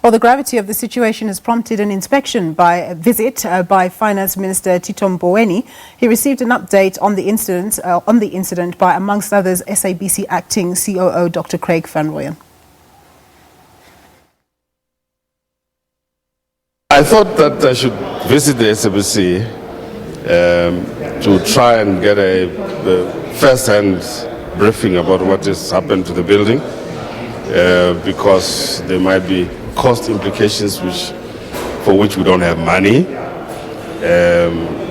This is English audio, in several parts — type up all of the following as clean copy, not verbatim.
Well, the gravity of the situation has prompted an inspection by a visit by Finance Minister Tito Mboweni. He received an update on the incident by, amongst others, SABC acting COO Dr. Van Rooyen. I thought that I should visit the SABC to try and get a first-hand briefing about what has happened to the building, because there might be cost implications for which we don't have money.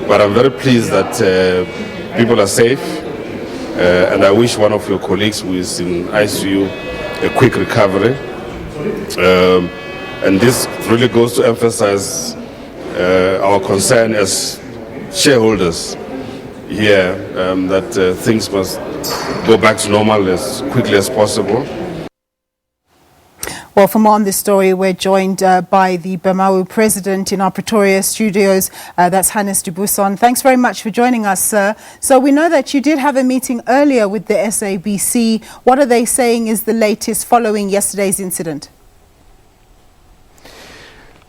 But I'm very pleased that people are safe, and I wish one of your colleagues who is in ICU a quick recovery. And this really goes to emphasize our concern as shareholders here, that things must go back to normal as quickly as possible. Well, for more on this story, we're joined by the Bemawu President in our Pretoria studios. That's Buisson. Thanks very much for joining us, sir. So we know that you did have a meeting earlier with the SABC. What are they saying is the latest following yesterday's incident?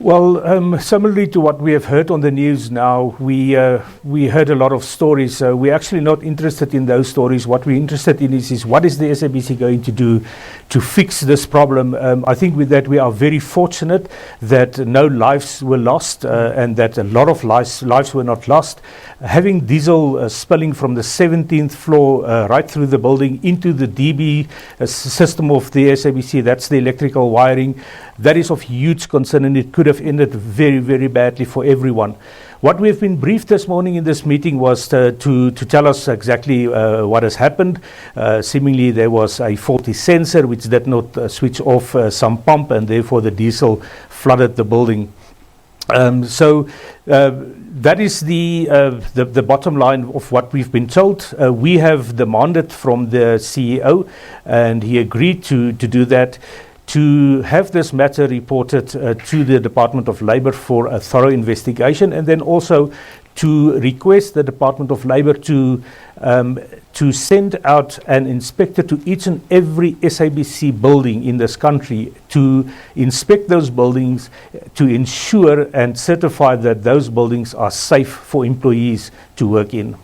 Well, similarly to what we have heard on the news now, we heard a lot of stories. We're actually not interested in those stories. What we're interested in is what is the SABC going to do to fix this problem. I think with that we are very fortunate that no lives were lost and that a lot of lives were not lost. Having diesel spilling from the 17th floor right through the building into the DB system of the SABC, that's the electrical wiring, that is of huge concern, and it could have ended very, very badly for everyone. What we've been briefed this morning in this meeting was to tell us exactly what has happened. Seemingly there was a faulty sensor which did not switch off some pump, and therefore the diesel flooded the building. So that is the bottom line of what we've been told. We have demanded from the CEO, and he agreed to do that, to have this matter reported to the Department of Labour for a thorough investigation, and then also to request the Department of Labour to send out an inspector to each and every SABC building in this country to inspect those buildings, to ensure and certify that those buildings are safe for employees to work in.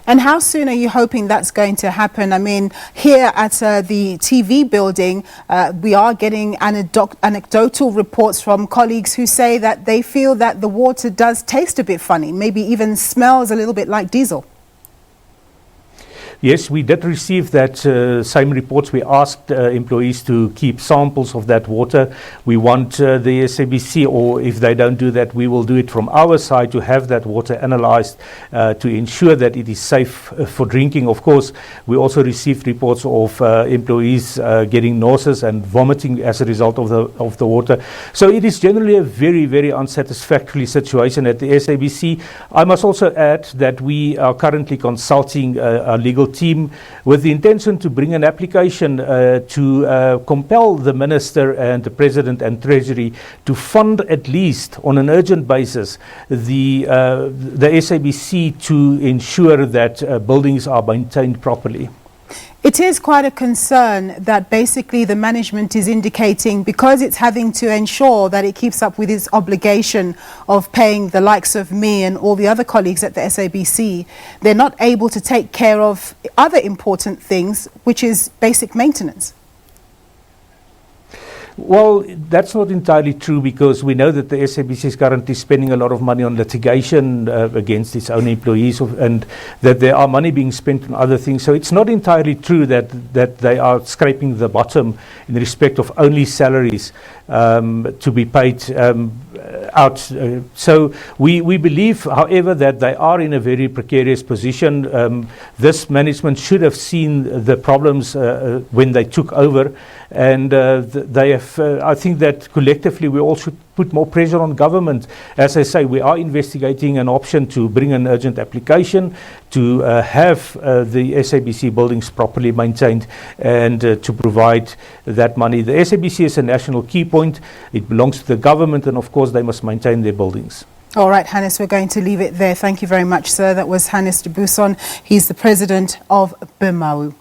And how soon are you hoping that's going to happen? I mean, here at the TV building, we are getting anecdotal reports from colleagues who say that they feel that the water does taste a bit funny, maybe even smells a little bit like diesel. Yes, we did receive that same reports. We asked employees to keep samples of that water. We want the SABC, or if they don't do that, we will do it from our side, to have that water analyzed to ensure that it is safe for drinking. Of course, we also received reports of employees getting nauseous and vomiting as a result of the water. So it is generally a very, very unsatisfactory situation at the SABC. I must also add that we are currently consulting our legal team with the intention to bring an application to compel the Minister and the President and Treasury to fund, at least on an urgent basis, the SABC to ensure that buildings are maintained properly. It is quite a concern that basically the management is indicating, because it's having to ensure that it keeps up with its obligation of paying the likes of me and all the other colleagues at the SABC, they're not able to take care of other important things, which is basic maintenance. Well, that's not entirely true, because we know that the SABC is currently spending a lot of money on litigation against its own employees, and that there are money being spent on other things. So it's not entirely true that they are scraping the bottom in respect of only salaries to be paid out. So we believe, however, that they are in a very precarious position. This management should have seen the problems when they took over, and they have. I think that collectively we all should put more pressure on government. As I say, we are investigating an option to bring an urgent application to have the SABC buildings properly maintained, and to provide that money. The SABC is a national key point. It belongs to the government, and of course they must maintain their buildings. All right, Hannes, we're going to leave it there. Thank you very much, sir. That was Buisson. He's the president of Bemawu.